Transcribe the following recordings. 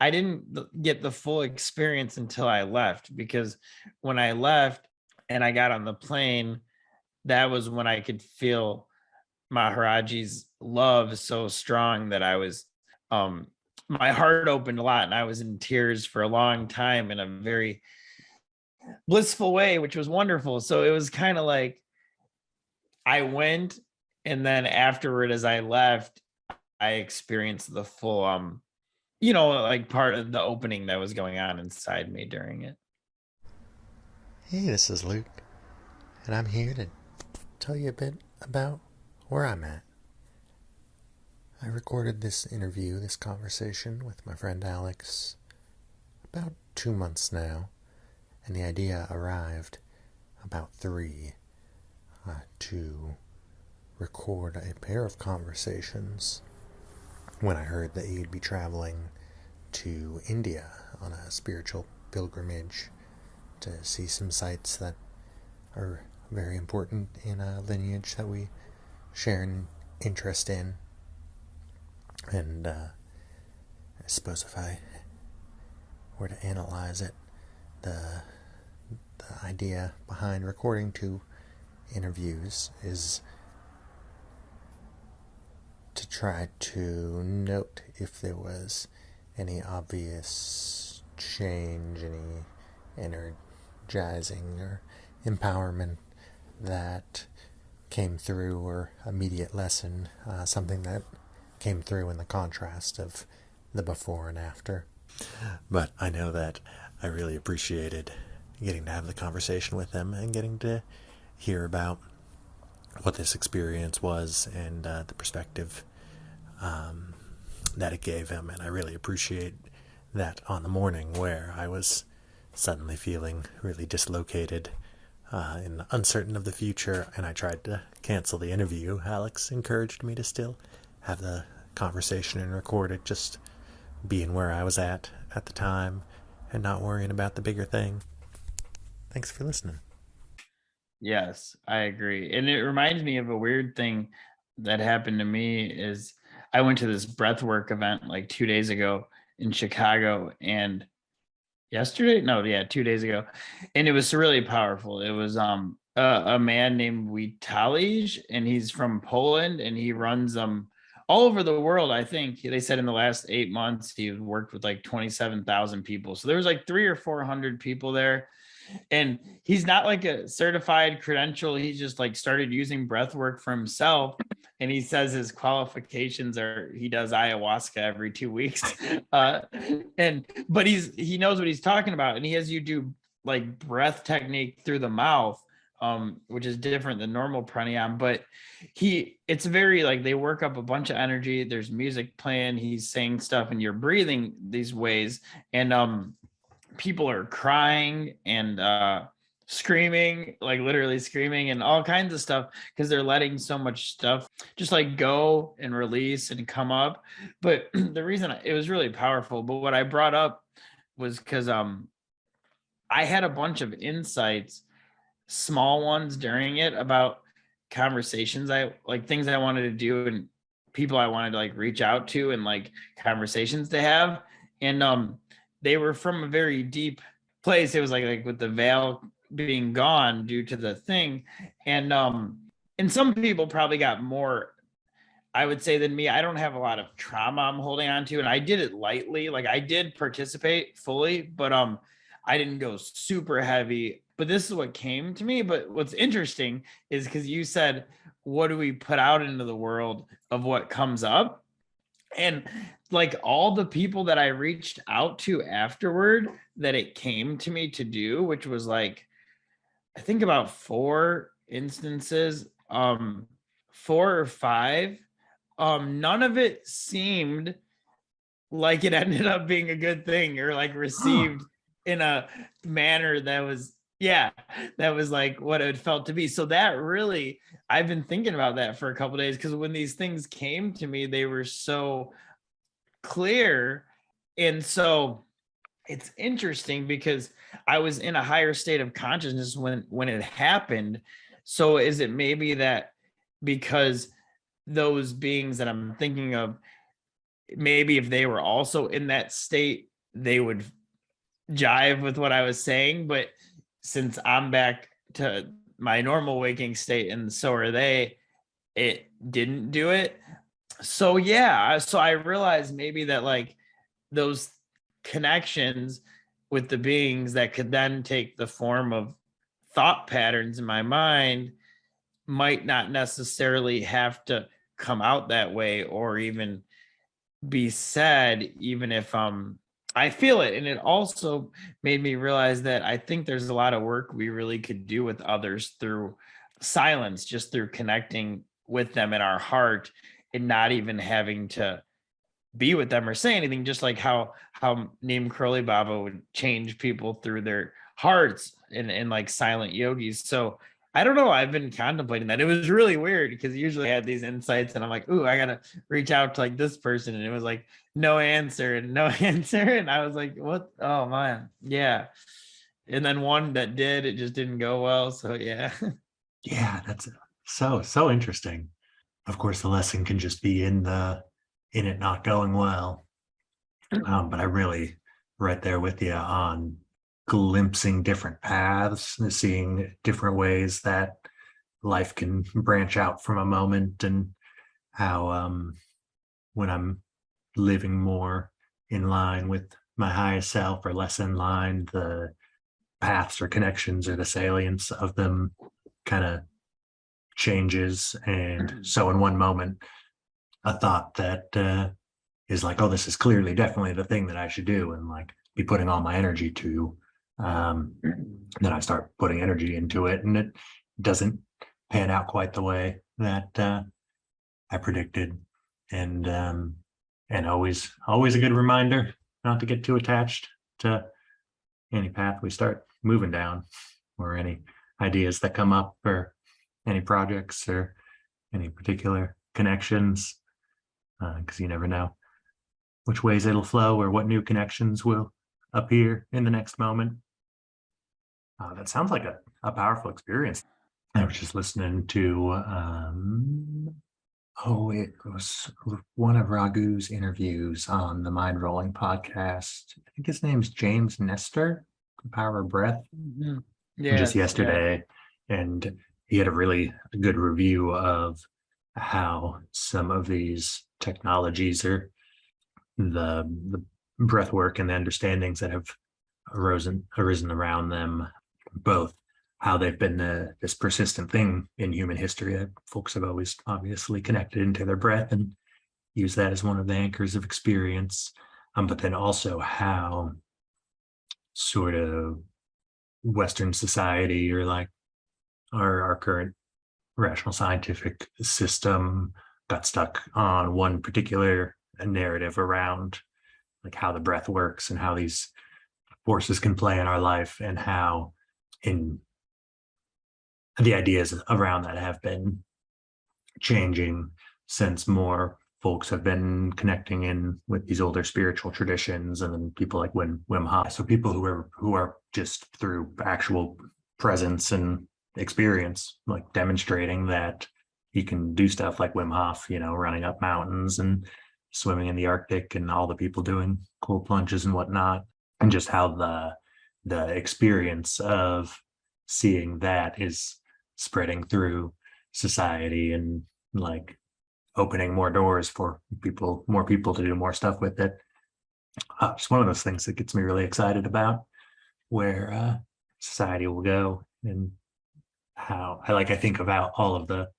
I didn't get the full experience until I left, because when I left and I got on the plane, that was when I could feel Maharaji's love so strong that I was, um my heart opened a lot and I was in tears for a long time in a very blissful way, which was wonderful. So it was kind of like I went, and then afterward, as I left, I experienced the full, like part of the opening that was going on inside me during it. Hey, this is Luke, and I'm here to tell you a bit about where I'm at. I recorded this interview, this conversation with my friend Alex about 2 months now, and the idea arrived about three to record a pair of conversations when I heard that he'd be traveling to India on a spiritual pilgrimage to see some sites that are very important in a lineage that we share an interest in. And I suppose if I were to analyze it, the idea behind recording two interviews is to try to note if there was any obvious change, any energizing or empowerment that came through, or immediate lesson, something that came through in the contrast of the before and after. But I know that I really appreciated getting to have the conversation with him and getting to hear about what this experience was, and the perspective that it gave him. And I really appreciate that on the morning where I was suddenly feeling really dislocated and uncertain of the future, and I tried to cancel the interview, Alex encouraged me to still have the conversation and record it, just being where I was at the time and not worrying about the bigger thing. Thanks for listening. Yes, I agree. And it reminds me of a weird thing that happened to me is I went to this breathwork event like 2 days ago in Chicago, and yesterday, no, yeah, 2 days ago, and it was really powerful. It was a man named Witalij, and he's from Poland, and he runs all over the world. I think they said in the last 8 months he worked with like 27,000 people, so there was like 300 or 400 people there. And he's not like a certified credential, he just like started using breath work for himself. And he says his qualifications are he does ayahuasca every 2 weeks. And but he knows what he's talking about, and he has you do like breath technique through the mouth, which is different than normal pranayama. But it's very like they work up a bunch of energy, there's music playing, he's saying stuff, and you're breathing these ways. And people are crying and screaming, like literally screaming and all kinds of stuff, because they're letting so much stuff just like go and release and come up. But the reason it was really powerful, but what I brought up was because I had a bunch of insights, small ones during it, about conversations I like, things I wanted to do, and people I wanted to like reach out to, and like conversations to have. And they were from a very deep place. It was like with the veil being gone due to the thing. And some people probably got more, I would say, than me. I don't have a lot of trauma I'm holding on to, and I did it lightly. Like I did participate fully, but I didn't go super heavy. But this is what came to me. But what's interesting is because you said, what do we put out into the world of what comes up? And like all the people that I reached out to afterward that it came to me to do, which was like, I think about 4 instances, 4 or 5, none of it seemed like it ended up being a good thing, or like received in a manner that was, yeah, that was like what it felt to be. So that really, I've been thinking about that for a couple days, because when these things came to me, they were so clear. And so it's interesting because I was in a higher state of consciousness when it happened. So is it maybe that because those beings that I'm thinking of, maybe if they were also in that state they would jive with what I was saying. But since I'm back to my normal waking state and so are they, it didn't do it. So yeah, so I realized maybe that like those connections with the beings that could then take the form of thought patterns in my mind might not necessarily have to come out that way or even be said, even if I feel it. And it also made me realize that I think there's a lot of work we really could do with others through silence, just through connecting with them in our heart and not even having to be with them or say anything, just like how Neem Karoli Baba would change people through their hearts in like silent yogis. So I don't know. I've been contemplating that. It was really weird because usually I had these insights and I'm like, ooh, I gotta reach out to like this person. And it was like no answer and no answer. And I was like, what? Oh man. Yeah. And then one that did, it just didn't go well. So yeah. Yeah, that's so interesting. Of course, the lesson can just be in it not going well. But I really right there with you on glimpsing different paths, seeing different ways that life can branch out from a moment, and how when I'm living more in line with my highest self or less in line, the paths or connections or the salience of them kind of changes. And so in one moment, a thought that is like, oh, this is clearly definitely the thing that I should do and like be putting all my energy to, then I start putting energy into it and it doesn't pan out quite the way that I predicted. And always a good reminder not to get too attached to any path we start moving down, or any ideas that come up, or any projects or any particular connections, because you never know which ways it'll flow or what new connections will appear in the next moment. That sounds like a powerful experience. I was just listening to it was one of Raghu's interviews on the Mind Rolling podcast. I think his name's James Nestor, The Power of Breath. Mm-hmm. Just Yes, yesterday. Yeah. And he had a really good review of how some of these technologies are the breath work and the understandings that have arisen around them, both how they've been this persistent thing in human history that folks have always obviously connected into their breath and use that as one of the anchors of experience, but then also how sort of Western society, or like our current rational scientific system, got stuck on one particular narrative around like how the breath works and how these forces can play in our life, and how in the ideas around that have been changing since more folks have been connecting in with these older spiritual traditions, and then people like Wim Hof. So people who are just through actual presence and experience, like demonstrating that you can do stuff like Wim Hof, running up mountains and swimming in the Arctic, and all the people doing cold plunges and whatnot, and just how the experience of seeing that is spreading through society, and like opening more doors for more people to do more stuff with it. It's one of those things that gets me really excited about where society will go, and how I think about all of the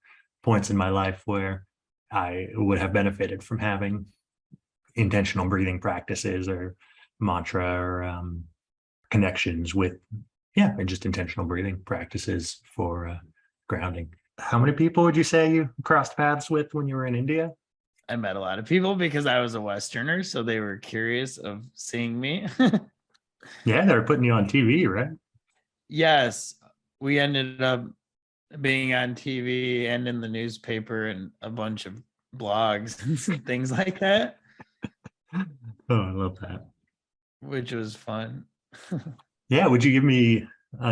points in my life where I would have benefited from having intentional breathing practices or mantra, or connections with, and just intentional breathing practices for grounding. How many people would you say you crossed paths with when you were in India? I met a lot of people because I was a Westerner, so they were curious of seeing me. Yeah, they were putting you on TV, right? Yes, we ended up being on TV and in the newspaper and a bunch of blogs and things like that. Oh, I love that. Which was fun. Yeah, would you give me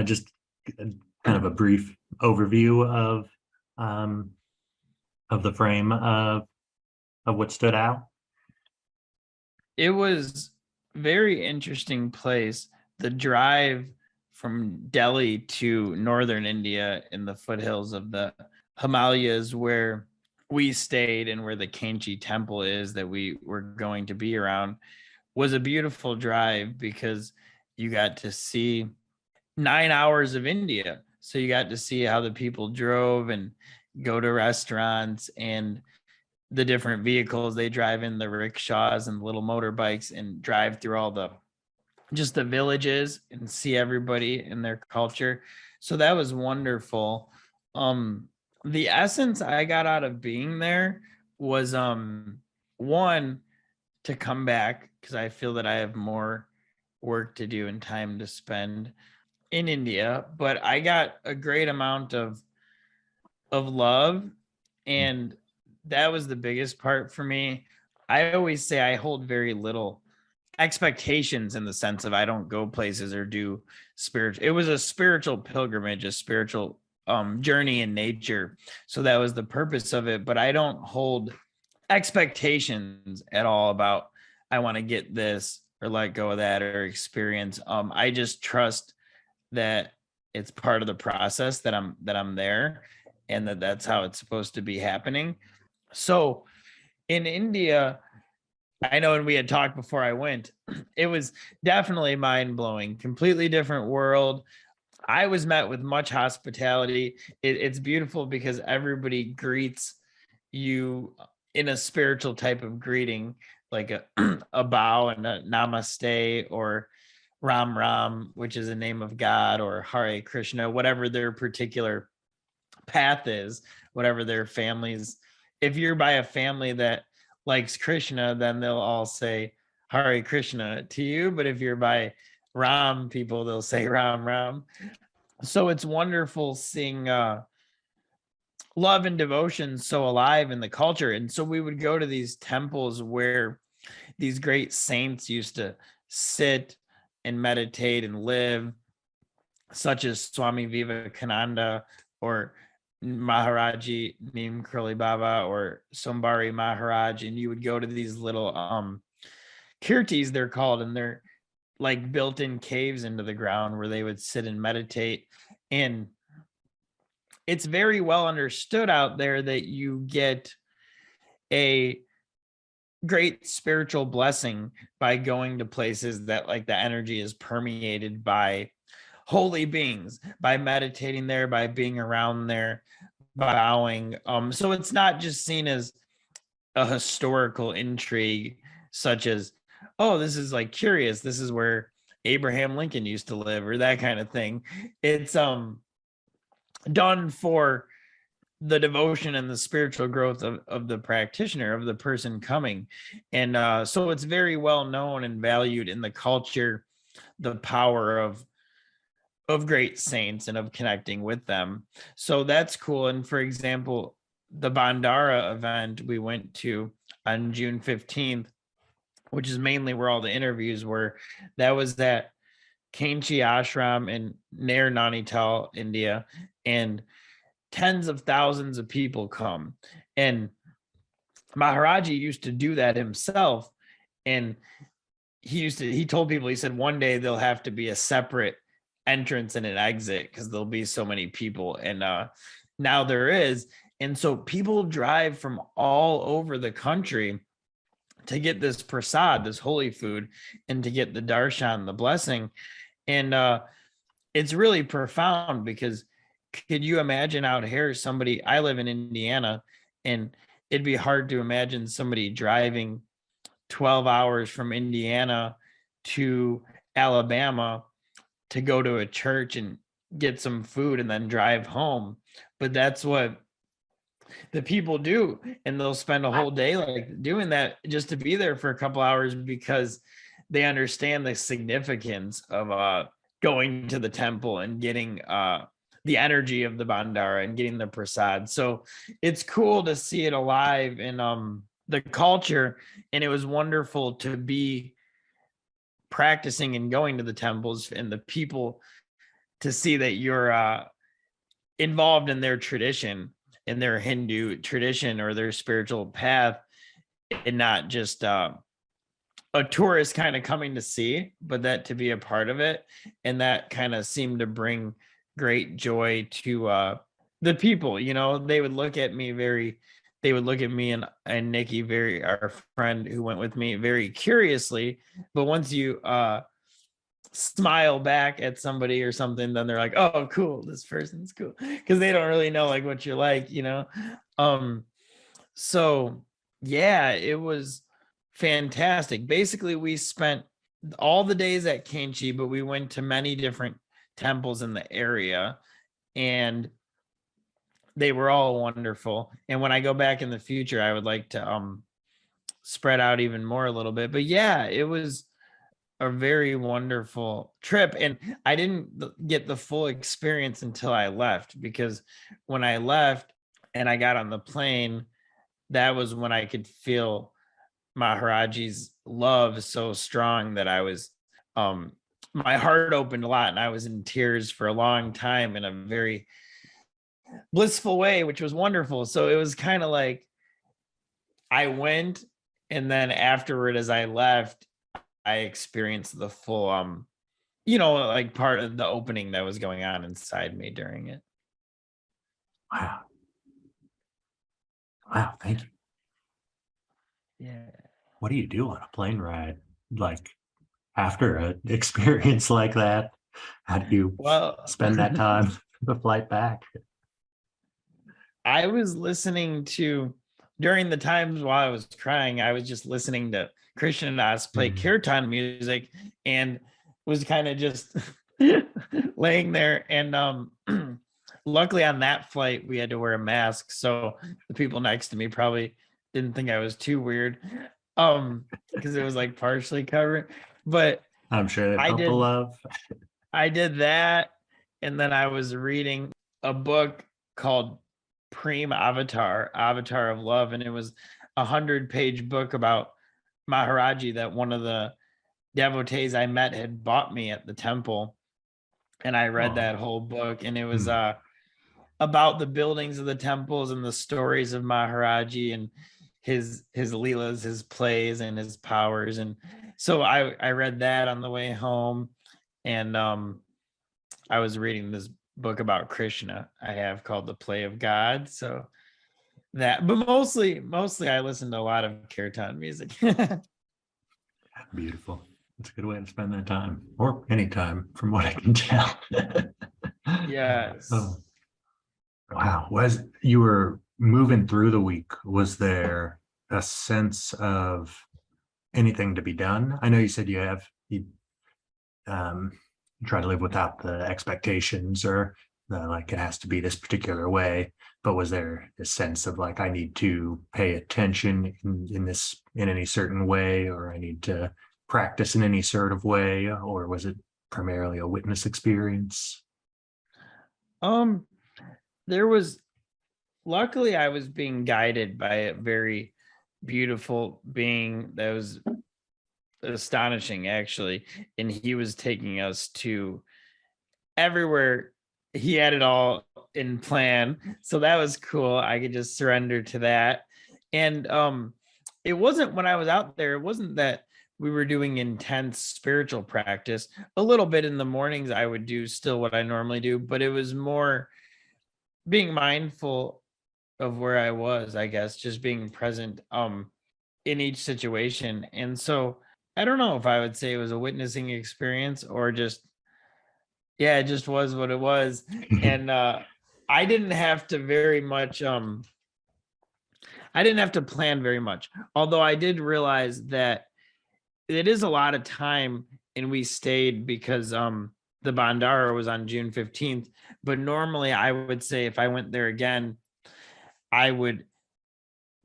just kind of a brief overview of the frame of what stood out? It was very interesting place. The drive from Delhi to northern India in the foothills of the Himalayas, where we stayed and where the Kainchi temple is that we were going to be around, was a beautiful drive because you got to see 9 hours of India. So you got to see how the people drove and go to restaurants and the different vehicles they drive in, the rickshaws and little motorbikes, and drive through all the just the villages and see everybody in their culture. So that was wonderful. Um the essence I got out of being there was one, to come back because I feel that I have more work to do and time to spend in India, but I got a great amount of love, and that was the biggest part for me. I always say I hold very little expectations in the sense of I don't go places or do spiritual. It was a spiritual pilgrimage, a spiritual journey in nature. So that was the purpose of it, but I don't hold expectations at all about I want to get this or let go of that or experience. I just trust that it's part of the process that I'm there, and that that's how it's supposed to be happening. So in India, I know when we had talked before I went, it was definitely mind blowing, completely different world. I was met with much hospitality. It's beautiful because everybody greets you in a spiritual type of greeting, like a, a bow and a namaste, or Ram Ram, which is a name of God, or Hare Krishna, whatever their particular path is, whatever their families. If you're by a family that likes Krishna, then they'll all say Hare Krishna to you. But if you're by Ram people, they'll say Ram Ram. So it's wonderful seeing love and devotion so alive in the culture. And so we would go to these temples where these great saints used to sit and meditate and live, such as Swami Vivekananda or Maharaji Neem Karoli Baba or Sombari Maharaj. And you would go to these little kirtis, they're called, and they're like built-in caves into the ground where they would sit and meditate. And it's very well understood out there that you get a great spiritual blessing by going to places that like the energy is permeated by holy beings, by meditating there, by being around there, by bowing. So it's not just seen as a historical intrigue, such as, oh, this is like curious, this is where Abraham Lincoln used to live, or that kind of thing. It's done for the devotion and the spiritual growth of the practitioner, of the person coming. And so it's very well known and valued in the culture, the power of great saints and of connecting with them. So that's cool. And for example, the Bandara event we went to on June 15th, which is mainly where all the interviews were, that was at Kainchi Ashram in near Nainital, India, and tens of thousands of people come. And Maharaji used to do that himself. And he told people, he said one day there'll have to be a separate entrance and an exit because there'll be so many people. And now there is. And so people drive from all over the country to get this prasad, this holy food, and to get the darshan, the blessing. And it's really profound because could you imagine out here somebody, I live in Indiana, and it'd be hard to imagine somebody driving 12 hours from Indiana to Alabama to go to a church and get some food and then drive home. But that's what the people do, and they'll spend a whole day like doing that just to be there for a couple hours because they understand the significance of going to the temple and getting the energy of the bandara and getting the prasad. So it's cool to see it alive in the culture, and it was wonderful to be practicing and going to the temples and the people to see that you're involved in their tradition, in their Hindu tradition or their spiritual path, and not just a tourist kind of coming to see, but that to be a part of it. And that kind of seemed to bring great joy to the people. You know, they would look at me and Nikki, very our friend who went with me, very curiously. But once you smile back at somebody or something, then they're like, oh cool, this person's cool, because they don't really know like what you're like, you know. So yeah, it was fantastic. Basically, we spent all the days at Kainchi, but we went to many different temples in the area, and they were all wonderful. And when I go back in the future, I would like to spread out even more a little bit. But yeah, it was a very wonderful trip, and I didn't get the full experience until I left, because when I left and I got on the plane, that was when I could feel Maharaji's love so strong that I was my heart opened a lot, and I was in tears for a long time in a very blissful way, which was wonderful. So it was kind of like I went, and then afterward as I left, I experienced the full you know, like part of the opening that was going on inside me during it. Wow. Wow, thank you. Yeah. What do you do on a plane ride, like after an experience like that? How do you spend that time the flight back? I was listening to, during the times while I was crying, I was just listening to Krishna Das play kirtan music, and was kind of just laying there. And luckily on that flight we had to wear a mask, so the people next to me probably didn't think I was too weird, because it was like partially covered. But I'm sure they felt the love. I did that, and then I was reading a book called Prem Avatar, Avatar of Love, and it was 100-page book about Maharaji that one of the devotees I met had bought me at the temple. And I read that whole book, and it was about the buildings of the temples and the stories of Maharaji and his leelas, his plays, and his powers. And so I read that on the way home, and I was reading this book about Krishna I have called The Play of God. So that, but mostly I listen to a lot of kirtan music. Beautiful. It's a good way to spend that time, or any time, from what I can tell. Yes. Oh. Wow. Was you were moving through the week, was there a sense of anything to be done? I know you said you try to live without the expectations, or like it has to be this particular way, but was there a sense of like, I need to pay attention in any certain way, or I need to practice in any sort of way, or was it primarily a witness experience? There was, luckily I was being guided by a very beautiful being that was astonishing, actually, and he was taking us to everywhere. He had it all in plan, so that was cool. I could just surrender to that. And it wasn't, when I was out there, it wasn't that we were doing intense spiritual practice. A little bit in the mornings I would do still what I normally do, but it was more being mindful of where I was, I guess, just being present in each situation. And so I don't know if I would say it was a witnessing experience, or just, yeah, it just was what it was. And I didn't have to very much I didn't have to plan very much. Although I did realize that it is a lot of time, and we stayed because the Bandara was on June 15th. But normally I would say if I went there again, I would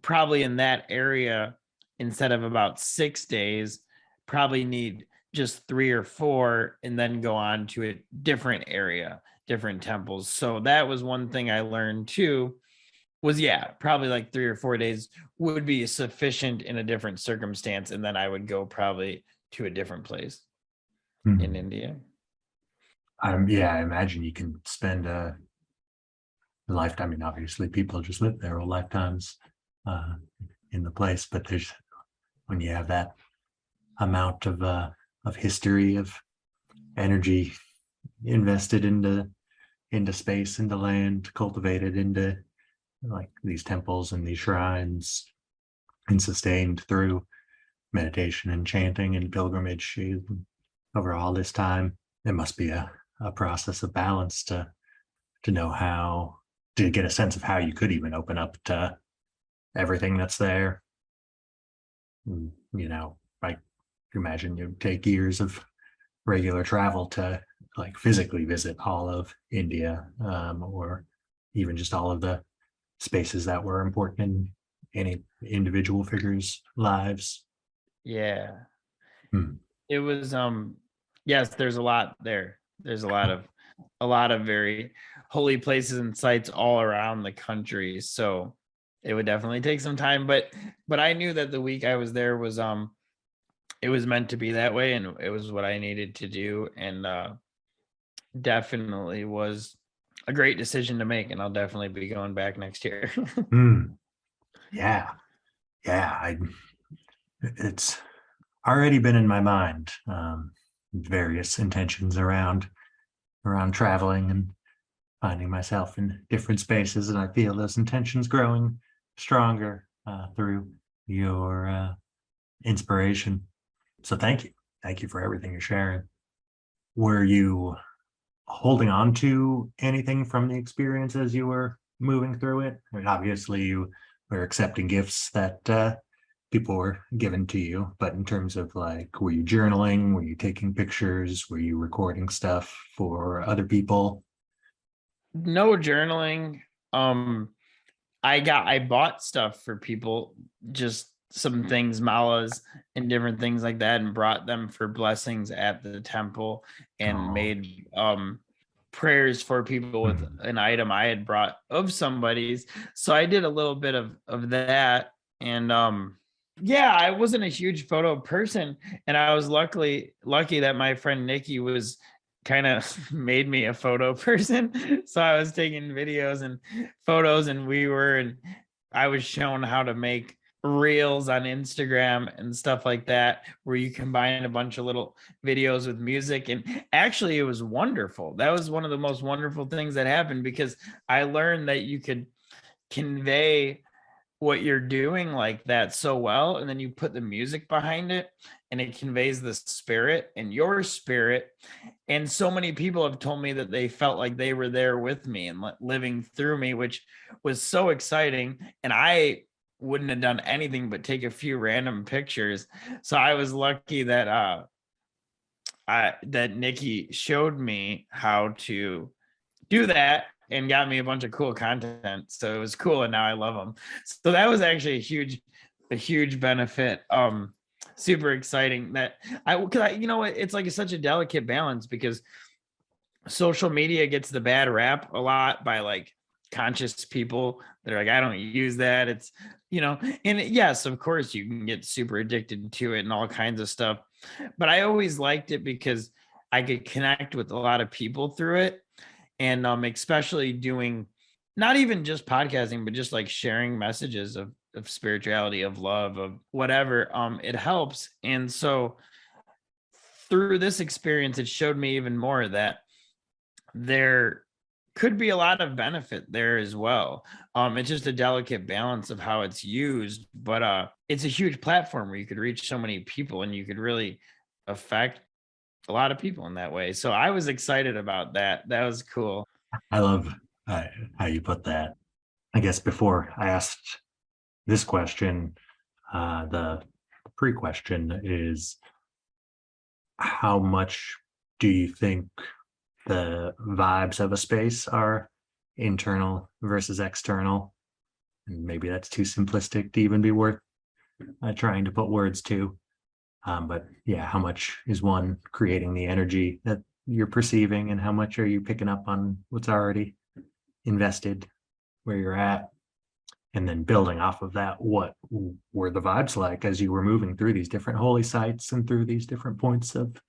probably in that area, instead of about 6 days, probably need just 3 or 4, and then go on to a different area, different temples. So that was one thing I learned too, was probably like 3 or 4 days would be sufficient in a different circumstance, and then I would go probably to a different place in India. I imagine you can spend a lifetime. I mean, obviously people just live their whole lifetimes in the place, but when you have that amount of history, of energy invested into space, into land, cultivated into like these temples and these shrines, and sustained through meditation and chanting and pilgrimage over all this time. It must be a process of balance to know how to get a sense of how you could even open up to everything that's there. You know, I imagine you'd take years of regular travel to like physically visit all of India, or even just all of the spaces that were important in any individual figure's lives. Yeah. Hmm. It was yes, there's a lot there. There's a lot of very holy places and sites all around the country. So it would definitely take some time, but I knew that the week I was there was it was meant to be that way, and it was what I needed to do, and definitely was a great decision to make, and I'll definitely be going back next year. Hmm. Yeah. Yeah. It's already been in my mind. Various intentions around traveling and finding myself in different spaces, and I feel those intentions growing stronger through your inspiration. So thank you for everything you're sharing. Were you holding on to anything from the experience as you were moving through it? I mean, obviously you were accepting gifts that people were given to you, but in terms of like, were you journaling? Were you taking pictures? Were you recording stuff for other people? No journaling. I bought stuff for people, just some things, malas and different things like that, and brought them for blessings at the temple, and Oh, made prayers for people with an item I had brought of somebody's. So I did a little bit of that. And yeah, I wasn't a huge photo person, and I was lucky that my friend Nikki was kind of made me a photo person. So I was taking videos and photos, and I was shown how to make reels on Instagram and stuff like that, where you combine a bunch of little videos with music. And actually, it was wonderful. That was one of the most wonderful things that happened, because I learned that you could convey what you're doing like that so well, and then you put the music behind it, and it conveys the spirit and your spirit. And so many people have told me that they felt like they were there with me and living through me, which was so exciting. And I wouldn't have done anything but take a few random pictures. So I was lucky that that Nikki showed me how to do that and got me a bunch of cool content. So it was cool, and now I love them. So that was actually a huge benefit. Super exciting that because you know, it's like such a delicate balance, because social media gets the bad rap a lot by like conscious people that are like, I don't use that. It's, you know, and yes, of course you can get super addicted to it and all kinds of stuff. But I always liked it because I could connect with a lot of people through it. And especially doing not even just podcasting, but just like sharing messages of spirituality, of love, of whatever, it helps. And so through this experience, it showed me even more that there could be a lot of benefit there as well. It's just a delicate balance of how it's used, but it's a huge platform where you could reach so many people, and you could really affect a lot of people in that way. So I was excited about that. That was cool. I love how you put that. I guess before I asked this question, the pre-question is, how much do you think the vibes of a space are internal versus external? And maybe that's too simplistic to even be worth trying to put words to. But yeah, how much is one creating the energy that you're perceiving, and how much are you picking up on what's already invested where you're at? And then building off of that, what were the vibes like as you were moving through these different holy sites and through these different points of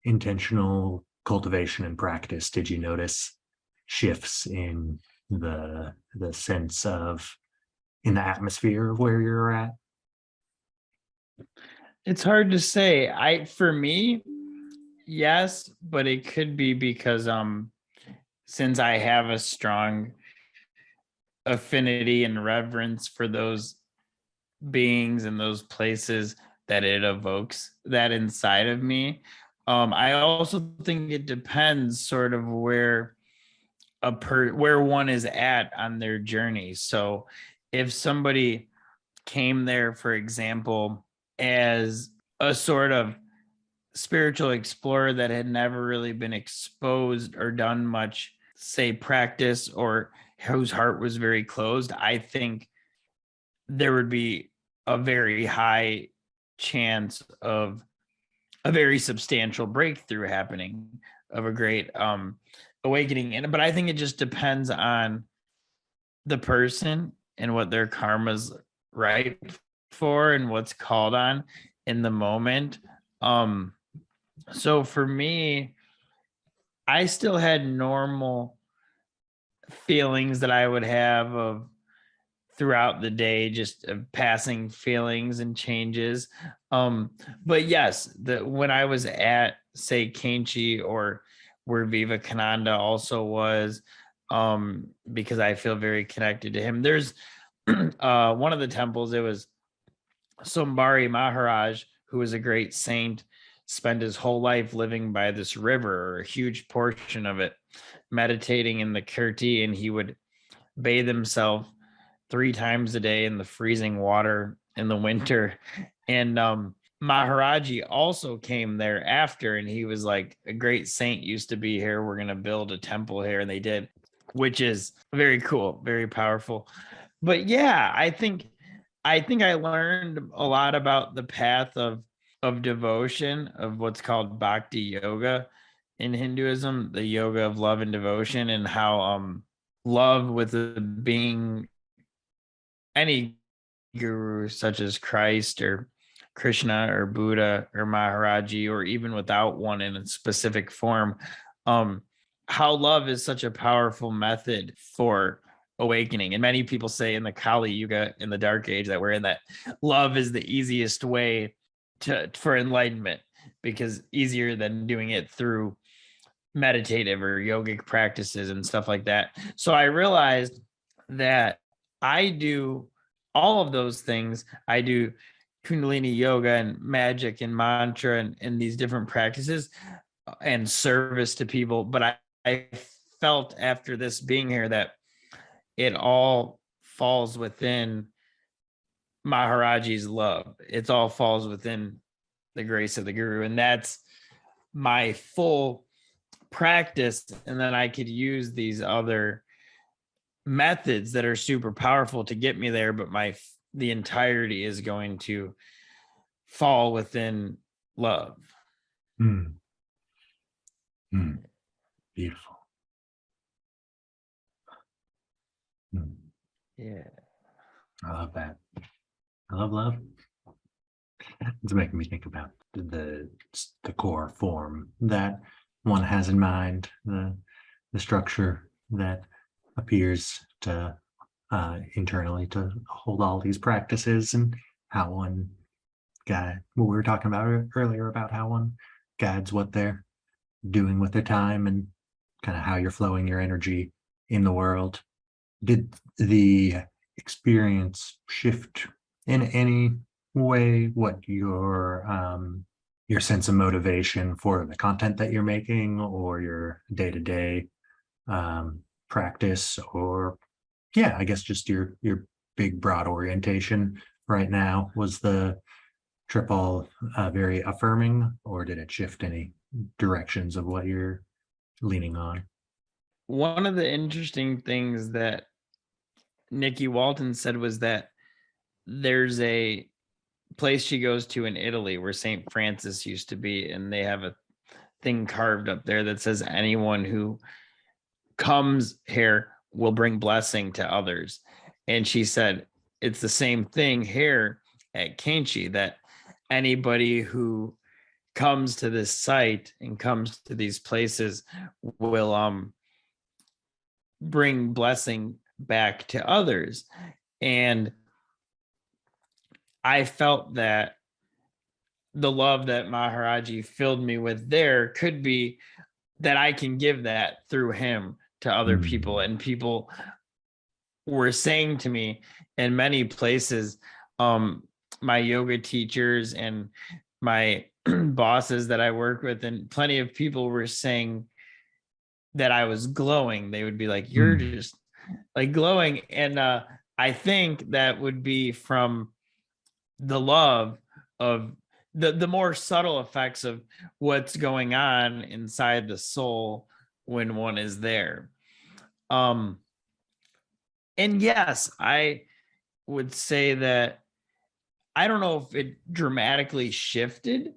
intentional cultivation and practice? Did you notice shifts in the sense of, in the atmosphere of where you're at? It's hard to say. For me, yes, but it could be because since I have a strong affinity and reverence for those beings and those places that it evokes that inside of me. I also think it depends sort of where one is at on their journey. So if somebody came there, for example, as a sort of spiritual explorer that had never really been exposed or done much, say, practice, or whose heart was very closed, I think there would be a very high chance of a very substantial breakthrough happening, of a great awakening. But I think it just depends on the person and what their karma's right for and what's called on in the moment. So for me, I still had normal feelings that I would have of throughout the day, just passing feelings and changes. But yes, when I was at, say, Kainchi, or where Vivekananda also was, because I feel very connected to him. There's one of the temples, it was Sombari Maharaj, who was a great saint, spent his whole life living by this river, or a huge portion of it, meditating in the Kirti, and he would bathe himself 3 times a day in the freezing water in the winter. And Maharaji also came there after, and he was like, a great saint used to be here. We're going to build a temple here. And they did, which is very cool, very powerful. But yeah, I think I learned a lot about the path of devotion, of what's called bhakti yoga in Hinduism, the yoga of love and devotion, and how love with a being, any guru such as Christ or Krishna or Buddha or Maharaji, or even without one in a specific form, um, how love is such a powerful method for awakening. And many people say in the Kali Yuga, in the dark age that we're in, that love is the easiest way for enlightenment, because easier than doing it through meditative or yogic practices and stuff like that. So I realized that I do all of those things. I do Kundalini yoga and magic and mantra and these different practices and service to people. But I felt after this being here that it all falls within Maharaji's love. It all falls within the grace of the guru. And that's my full practice. And then I could use these other methods that are super powerful to get me there, but the entirety is going to fall within love. Beautiful. Yeah, I love that. I love love. It's making me think about the core form that one has in mind, the structure that appears to internally to hold all these practices, and how one guide what we were talking about earlier about how one guides what they're doing with their time, and kind of how you're flowing your energy in the world. Did the experience shift in any way what your sense of motivation for the content that you're making, or your day-to-day practice, or I guess just your big broad orientation right now? Was the trip all very affirming, or did it shift any directions of what you're leaning on? one of the interesting things that Nikki Walton said was that there's a place she goes to in Italy where St. Francis used to be, and they have a thing carved up there that says anyone who comes here will bring blessing to others. And she said it's the same thing here at Kainchi, that anybody who comes to this site and comes to these places will bring blessing back to others. And I felt that the love that Maharaji filled me with there could be that I can give that through him to other people. And people were saying to me in many places, my yoga teachers and my bosses that I work with, and plenty of people were saying that I was glowing. They would be like, you're just like glowing. And I think that would be from the love of the more subtle effects of what's going on inside the soul when one is there. And yes, I would say that I don't know if it dramatically shifted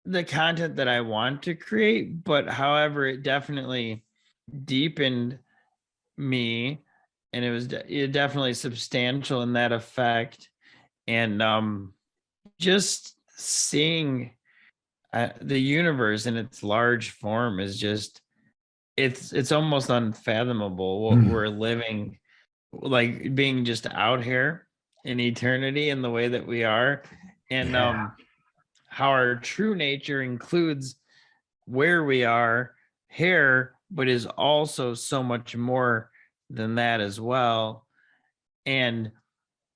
the content that I want to create, but however, it definitely deepened me, and it was definitely substantial in that effect. And just seeing the universe in its large form is just it's almost unfathomable what we're living, like being just out here in eternity in the way that we are. And how our true nature includes where we are here, but is also so much more than that as well. And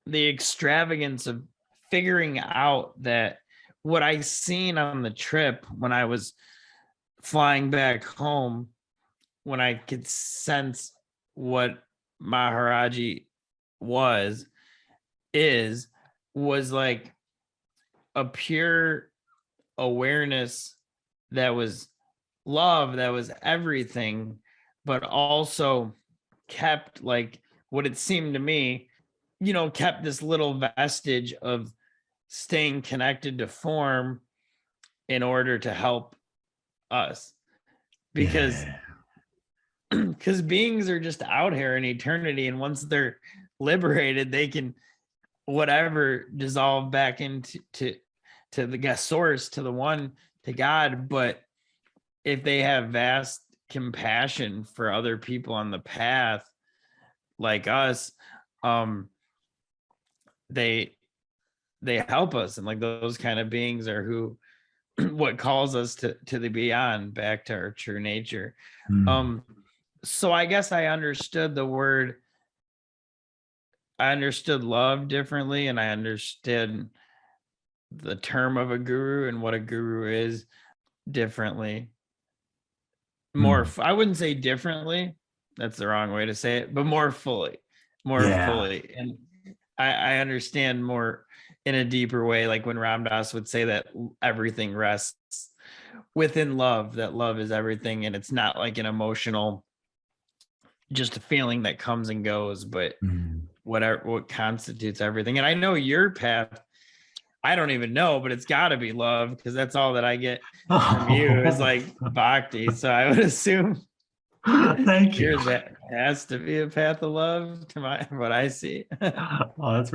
the extravagance of figuring out that what I seen on the trip when I was flying back home, when I could sense what Maharaji was was like a pure awareness that was love, that was everything, but also kept, like what it seemed to me, kept this little vestige of staying connected to form in order to help us, because beings are just out here in eternity, and once they're liberated, they can whatever dissolve back into the source, to the one, to God. But if they have vast compassion for other people on the path like us, they help us, and like those kind of beings are who what calls us to the beyond, back to our true nature. So I guess I understood love differently, and I understood the term of a guru and what a guru is differently. I wouldn't say differently, that's the wrong way to say it, but more fully. And I understand more in a deeper way, like when Ram Dass would say that everything rests within love, that love is everything, and it's not like an emotional, just a feeling that comes and goes, but what constitutes everything. And I know your path, I don't even know, but it's got to be love, because that's all that I get from you is like bhakti. So I would assume thank you. That has to be a path of love to what I see. Oh, that's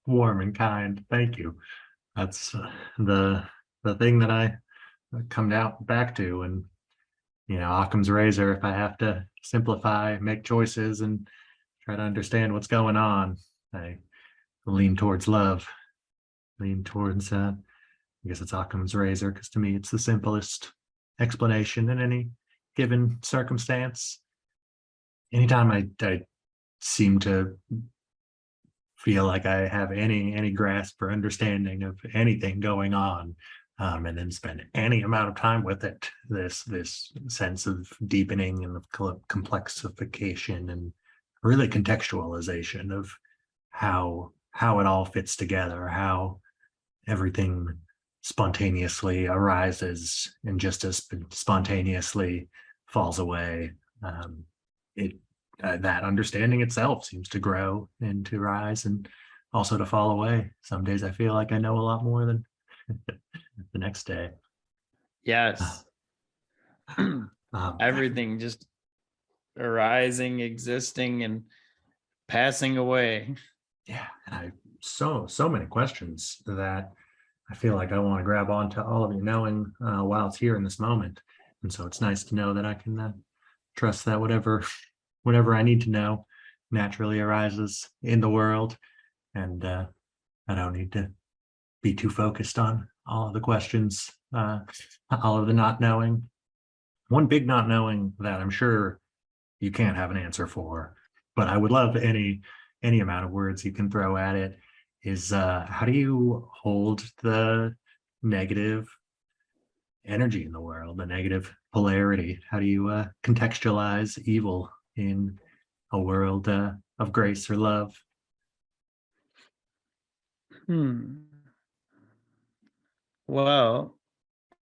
warm and kind. Thank you. That's the thing that I come back to. And Occam's razor, if I have to simplify, make choices, and try to understand what's going on, I lean towards love, lean towards I guess it's Occam's razor, because to me it's the simplest explanation in any given circumstance. Anytime I seem to feel like I have any grasp or understanding of anything going on, and then spend any amount of time with it, this sense of deepening and of complexification and really contextualization of how it all fits together, how everything spontaneously arises and just as spontaneously falls away. That understanding itself seems to grow and to rise and also to fall away. Some days I feel like I know a lot more than the next day. Yes. Everything just arising, existing, and passing away. Yeah, and I so many questions that I feel like I want to grab onto all of you, knowing while it's here in this moment. And so it's nice to know that I can trust that whatever I need to know naturally arises in the world, and I don't need to be too focused on all of the questions, all of the not knowing. One big not knowing that I'm sure you can't have an answer for, but I would love any amount of words you can throw at it, is how do you hold the negative energy in the world, the negative polarity? How do you contextualize evil in a world of grace or love? Well,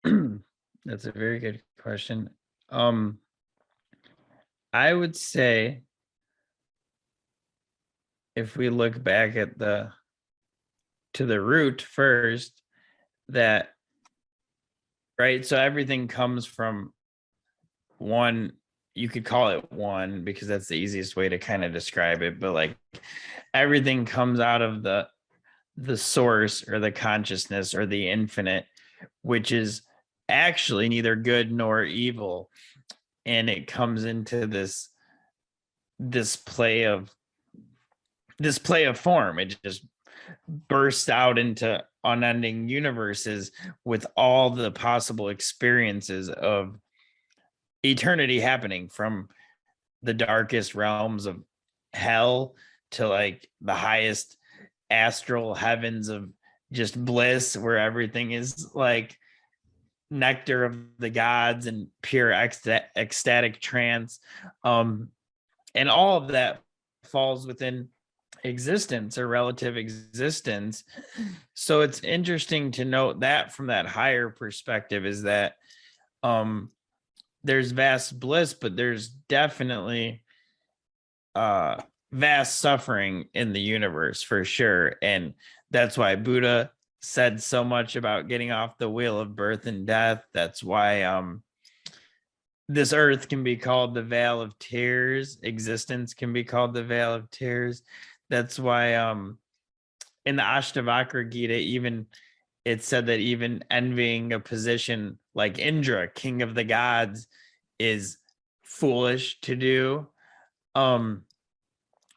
that's a very good question. Um, I would say if we look back at the root first, that right, so everything comes from one, you could call it one because that's the easiest way to kind of describe it, but like everything comes out of the source or the consciousness or the infinite, which is actually neither good nor evil, and it comes into this play of form. It just bursts out into unending universes with all the possible experiences of eternity happening, from the darkest realms of hell to like the highest astral heavens of just bliss, where everything is like nectar of the gods and pure ecstatic trance. And all of that falls within existence or relative existence. So it's interesting to note that from that higher perspective, is that there's vast bliss, but there's definitely vast suffering in the universe for sure. And that's why Buddha said so much about getting off the wheel of birth and death. That's why this earth can be called the Vale of Tears. Existence can be called the Vale of Tears. That's why in the Ashtavakra Gita, even it said that even envying a position like Indra, king of the gods, is foolish to do,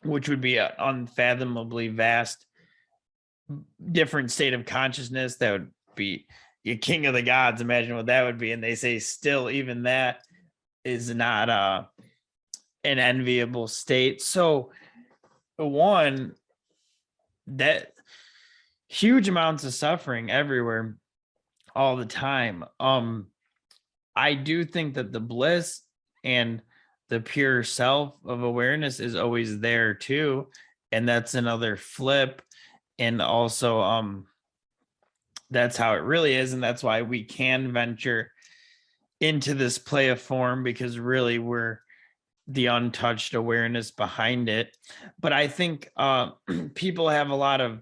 which would be an unfathomably vast, different state of consciousness. That would be a king of the gods. Imagine what that would be. And they say still even that is not an enviable state. So one, that huge amounts of suffering everywhere all the time. I do think that the bliss and the pure self of awareness is always there too, and that's another flip. And also that's how it really is, and that's why we can venture into this play of form, because really we're the untouched awareness behind it. But I think people have a lot of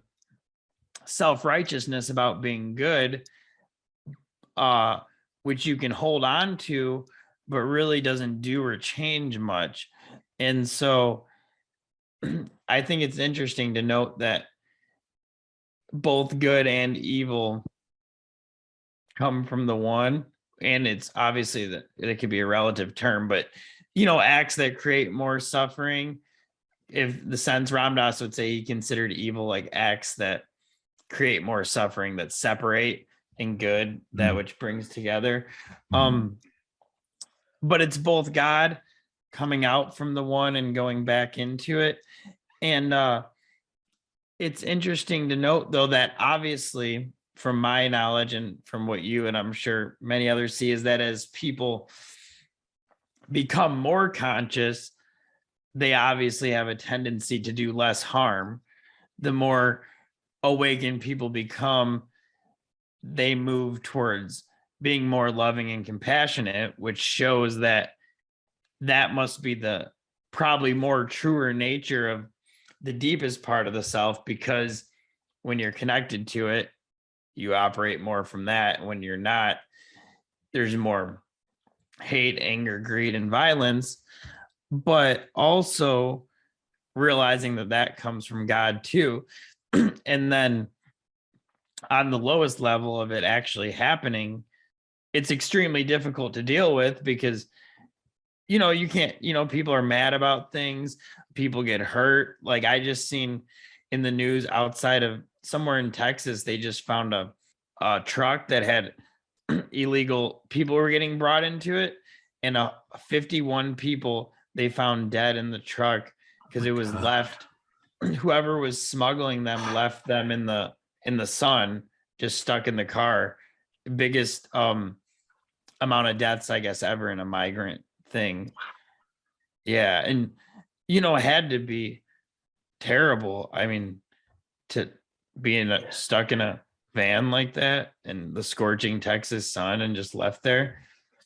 self-righteousness about being good, which you can hold on to, but really doesn't do or change much. And so I think it's interesting to note that both good and evil come from the one. And it's obviously that it could be a relative term, but acts that create more suffering, if the sense Ram Dass would say he considered evil like acts that create more suffering, that separate, and good, that which brings together. But it's both God coming out from the one and going back into it. And it's interesting to note, though, that obviously from my knowledge and from what you and I'm sure many others see, is that as people become more conscious, they obviously have a tendency to do less harm. The more awakened people become, they move towards being more loving and compassionate, which shows that must be the probably more truer nature of the deepest part of the self, because when you're connected to it, you operate more from that. When you're not, there's more hate, anger, greed, and violence. But also realizing that comes from God too. And then on the lowest level of it actually happening, it's extremely difficult to deal with, because you can't, people are mad about things, people get hurt. Like I just seen in the news outside of somewhere in Texas, they just found a truck that had illegal people were getting brought into it, and 51 people they found dead in the truck because it was left. Whoever was smuggling them left them in the sun, just stuck in the car. Biggest amount of deaths, I guess, ever in a migrant thing. Yeah, and it had to be terrible. I mean, to being stuck in a van like that in the scorching Texas sun and just left there.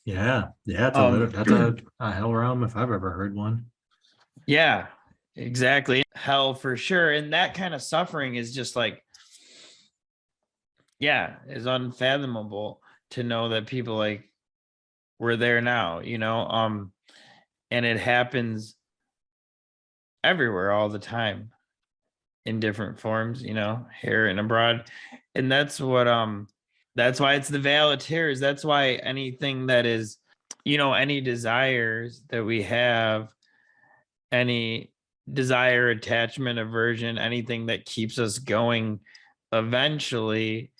Yeah, that's a hell realm if I've ever heard one. Yeah, exactly. Hell for sure. And that kind of suffering is just like, yeah, is unfathomable to know that people like we're there now, and it happens everywhere all the time in different forms, here and abroad. And that's why it's the Veil of Tears. That's why anything that is, any desires that we have, any desire, attachment, aversion, anything that keeps us going eventually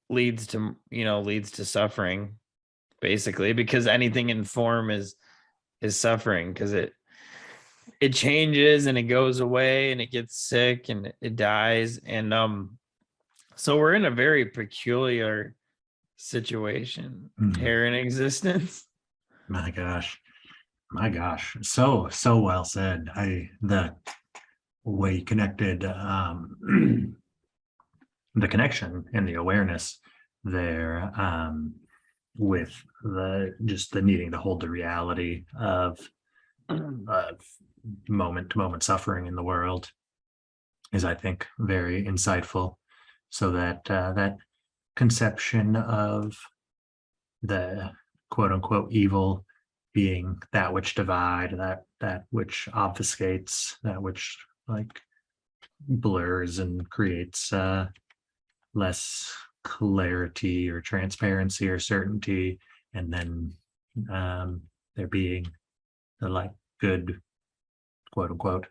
leads to suffering, basically, because anything in form is suffering, because it changes and it goes away and it gets sick and it dies. And so we're in a very peculiar situation here in existence. My gosh. So well said. The way you connected the connection and the awareness there with the needing to hold the reality of moment to moment suffering in the world is, I think, very insightful. So that that conception of the quote unquote evil being that which divide, that which obfuscates, that which like blurs and creates less clarity or transparency or certainty, and then there being the like good quote unquote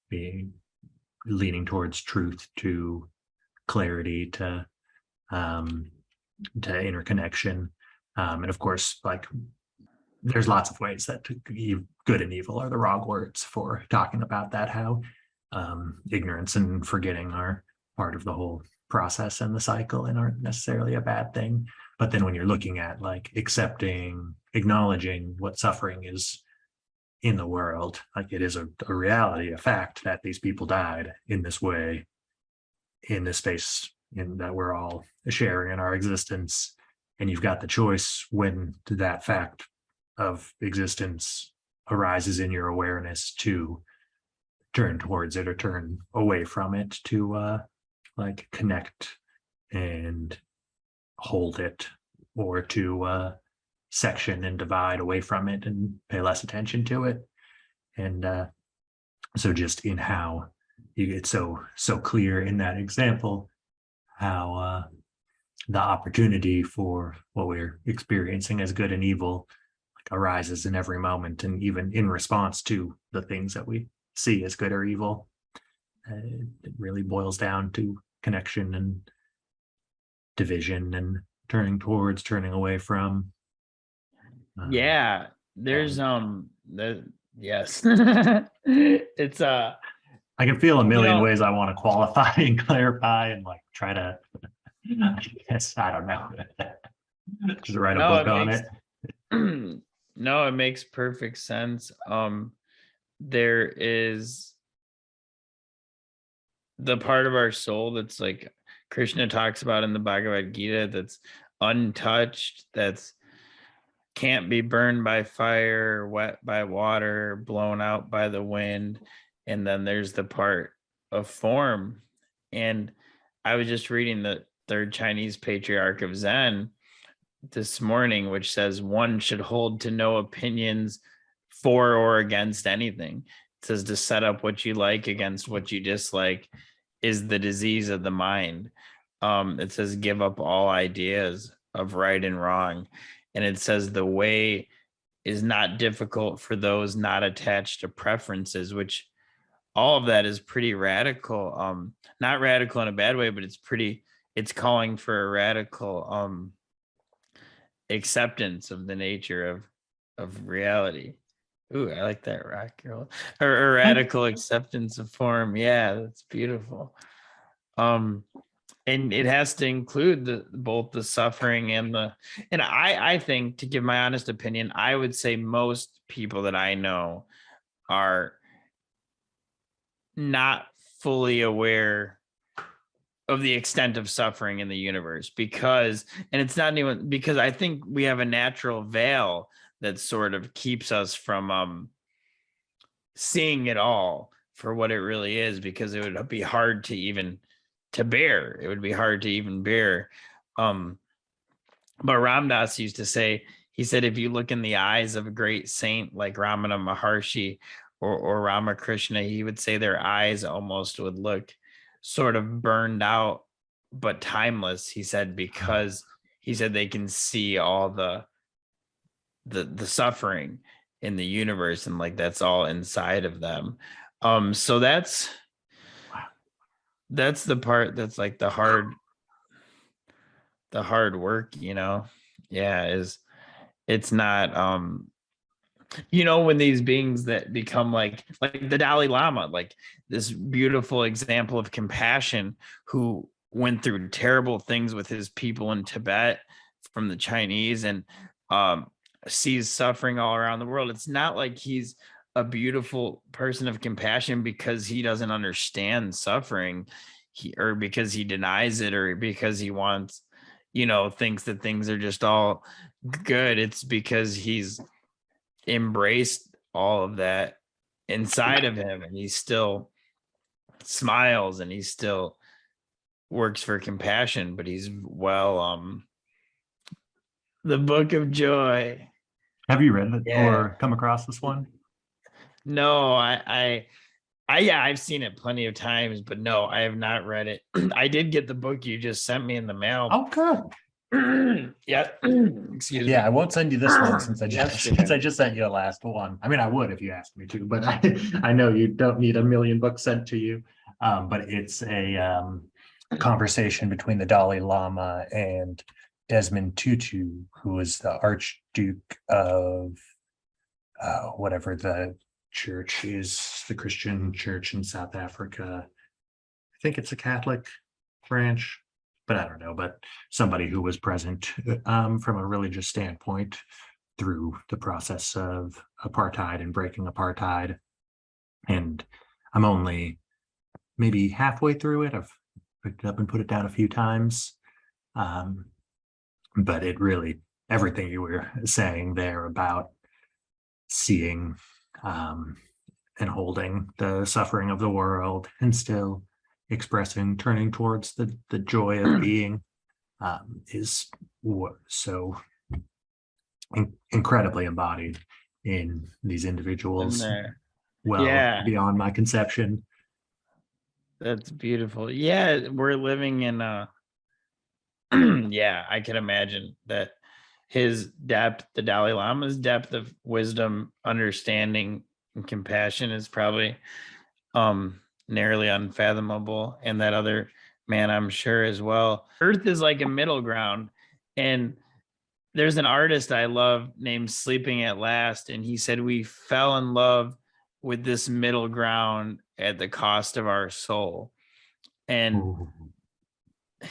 being leaning towards truth, to clarity, to interconnection, and of course, like, there's lots of ways that good and evil are the wrong words for talking about that, how ignorance and forgetting are part of the whole process and the cycle and aren't necessarily a bad thing. But then when you're looking at like accepting, acknowledging what suffering is in the world, like it is a reality, a fact that these people died in this way, in this space, in that we're all sharing in our existence. And you've got the choice when that fact of existence arises in your awareness to turn towards it or turn away from it, to like connect and hold it, or to section and divide away from it and pay less attention to it. And so just in how you get so clear in that example how the opportunity for what we're experiencing as good and evil arises in every moment, and even in response to the things that we see as good or evil. It really boils down to connection and division and turning towards, turning away from. Yeah, there's yes. It's I can feel a million ways I want to qualify and clarify and like try to, I don't know, just write a book on it. No, it makes perfect sense. There is the part of our soul that's like Krishna talks about in the Bhagavad Gita, that's untouched, that's can't be burned by fire, wet by water, blown out by the wind. And then there's the part of form. And I was just reading the third Chinese patriarch of Zen this morning, which says one should hold to no opinions for or against anything. It says to set up what you like against what you dislike is the disease of the mind. It says give up all ideas of right and wrong. And it says the way is not difficult for those not attached to preferences, which all of that is pretty radical. Not radical in a bad way, but it's it's calling for a radical acceptance of the nature of reality. Ooh, I like that, rock girl. Or a radical acceptance of form. Yeah, that's beautiful. And it has to include both the suffering and I think, to give my honest opinion, I would say most people that I know are not fully aware of the extent of suffering in the universe, because, and it's not even because I think we have a natural veil that sort of keeps us from seeing it all for what it really is, because it would be hard to bear. It would be hard to even bear. But Ram Dass used to say, he said, if you look in the eyes of a great saint like Ramana Maharshi or Ramakrishna, he would say their eyes almost would look sort of burned out, but timeless. He said, because he said they can see all the suffering in the universe, and like that's all inside of them. So that's the part that's like the hard work, yeah, is it's not when these beings that become like the Dalai Lama, like this beautiful example of compassion, who went through terrible things with his people in Tibet from the Chinese, and sees suffering all around the world. It's not like he's a beautiful person of compassion because he doesn't understand suffering, or because he denies it, or because he wants, thinks that things are just all good. It's because he's embraced all of that inside of him, and he still smiles, and he still works for compassion, but he's the Book of Joy. Have you read it or come across this one? No, yeah, I've seen it plenty of times, but no, I have not read it. I did get the book you just sent me in the mail. Oh, good. Yeah. Excuse me. Yeah, I won't send you this one since I just sent you the last one. I mean, I would if you asked me to, but I know you don't need a million books sent to you. But it's a conversation between the Dalai Lama and Desmond Tutu, who was the Archduke of whatever the church is, the Christian church in South Africa. I think it's a Catholic branch, but I don't know, but somebody who was present from a religious standpoint through the process of apartheid and breaking apartheid. And I'm only maybe halfway through it. I've picked it up and put it down a few times. But it really, everything you were saying there about seeing and holding the suffering of the world and still expressing, turning towards the joy of being is so incredibly embodied in these individuals. Beyond my conception. That's beautiful. Yeah, we're living in yeah, I can imagine that his depth, the Dalai Lama's depth of wisdom, understanding, and compassion is probably nearly unfathomable. And that other man, I'm sure, as well. Earth is like a middle ground. And there's an artist I love named Sleeping at Last, and he said we fell in love with this middle ground at the cost of our soul. And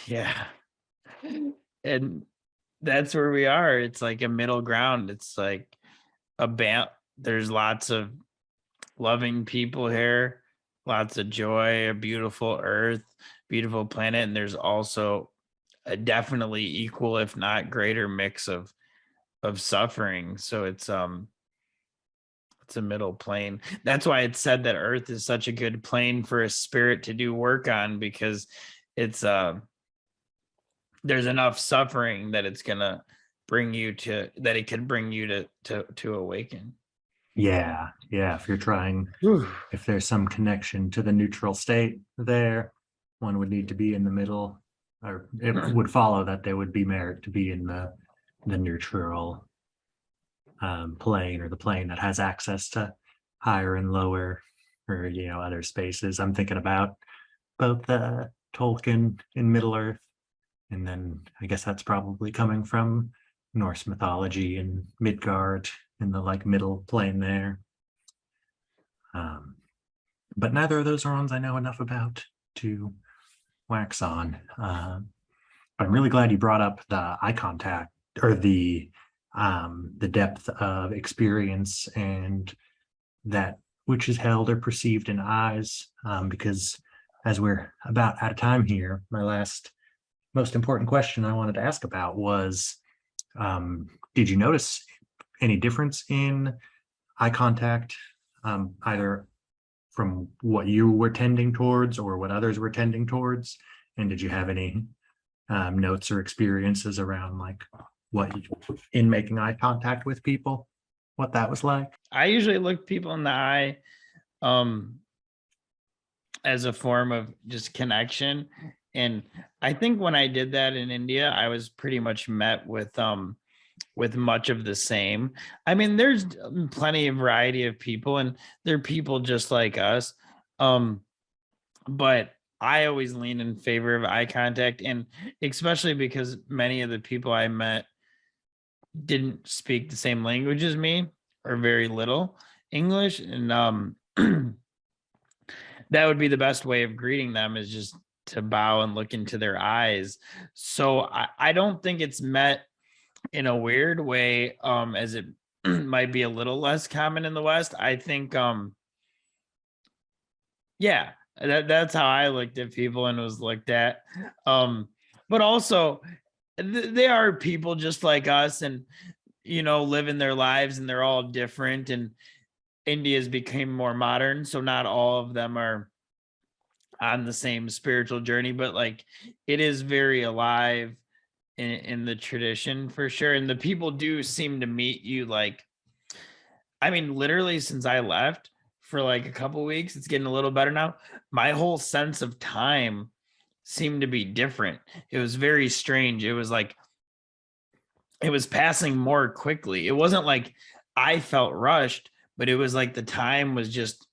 yeah, and that's where we are. It's like a middle ground. It's like there's lots of loving people here, lots of joy, a beautiful earth, beautiful planet, and there's also a definitely equal, if not greater, mix of suffering. So it's a middle plane. That's why it's said that earth is such a good plane for a spirit to do work on, because it's there's enough suffering that it's gonna bring you to, that it could bring you to awaken. Yeah, if you're trying, if there's some connection to the neutral state there, one would need to be in the middle, or it would follow that there would be merit to be in the neutral plane, or the plane that has access to higher and lower, or other spaces. I'm thinking about both the Tolkien in Middle Earth And then I guess that's probably coming from Norse mythology and Midgard in the like middle plane there. But neither of those are ones I know enough about to wax on. I'm really glad you brought up the eye contact, or the depth of experience and that which is held or perceived in eyes, because as we're about out of time here, my last most important question I wanted to ask about was, did you notice any difference in eye contact, either from what you were tending towards or what others were tending towards? And did you have any notes or experiences around like what in making eye contact with people, what that was like? I usually look people in the eye as a form of just connection. And I think when I did that in India, I was pretty much met with much of the same. I mean, there's plenty of variety of people, and they're people just like us. But I always lean in favor of eye contact, and especially because many of the people I met didn't speak the same language as me, or very little English. And that would be the best way of greeting them, is just to bow and look into their eyes. So I don't think it's met in a weird way, as it might be a little less common in the West. I think yeah, that's how I looked at people and was looked at. But also they are people just like us, and living their lives, and they're all different, and India's became more modern, so not all of them are on the same spiritual journey, but like it is very alive in the tradition for sure. And the people do seem to meet you, like, I mean, literally since I left for like a couple weeks, it's getting a little better now. My whole sense of time seemed to be different. It was very strange. It was like it was passing more quickly. It wasn't like I felt rushed, but it was like the time was just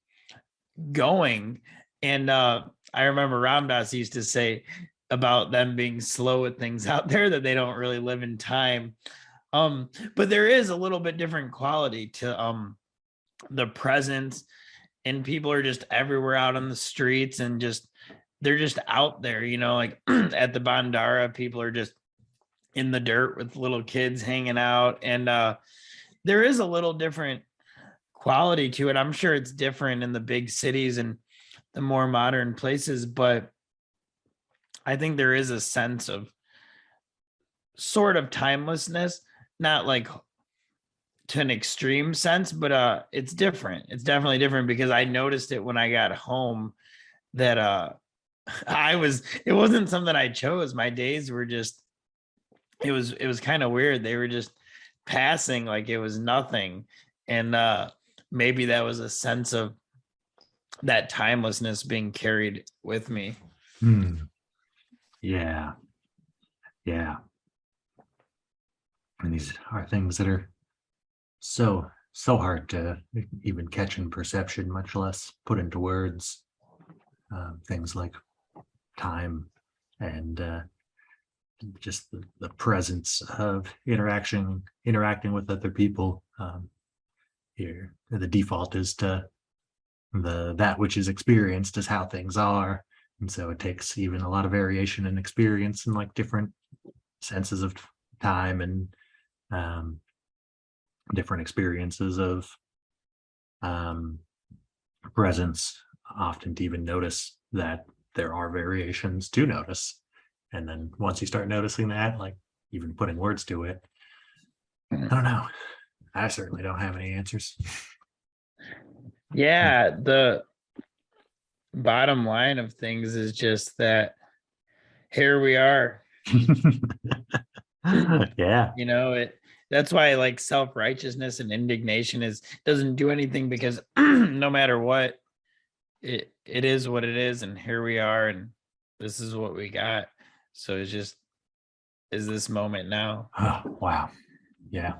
going. And I remember Ramdas used to say about them being slow at things out there, that they don't really live in time. But there is a little bit different quality to the presence, and people are just everywhere out on the streets, and just they're just out there, like at the Bandara, people are just in the dirt with little kids hanging out. And there is a little different quality to it. I'm sure it's different in the big cities and the more modern places, but I think there is a sense of sort of timelessness, not like to an extreme sense, but it's different. It's definitely different, because I noticed it when I got home that it wasn't something I chose. My days were just, it was kind of weird. They were just passing like it was nothing. And maybe that was a sense of that timelessness being carried with me. Yeah. And these are things that are so hard to even catch in perception, much less put into words. Things like time and just the presence of interacting with other people. Here, the default is to that which is experienced is how things are, and so it takes even a lot of variation in experience and like different senses of time and different experiences of presence, often to even notice that there are variations to notice. And then once you start noticing that, like even putting words to it, I don't know. I certainly don't have any answers. Yeah, the bottom line of things is just that here we are. Yeah. That's why like self-righteousness and indignation doesn't do anything, because no matter what, it is what it is, and here we are, and this is what we got. So it's just, is this moment now. Oh, wow. Yeah.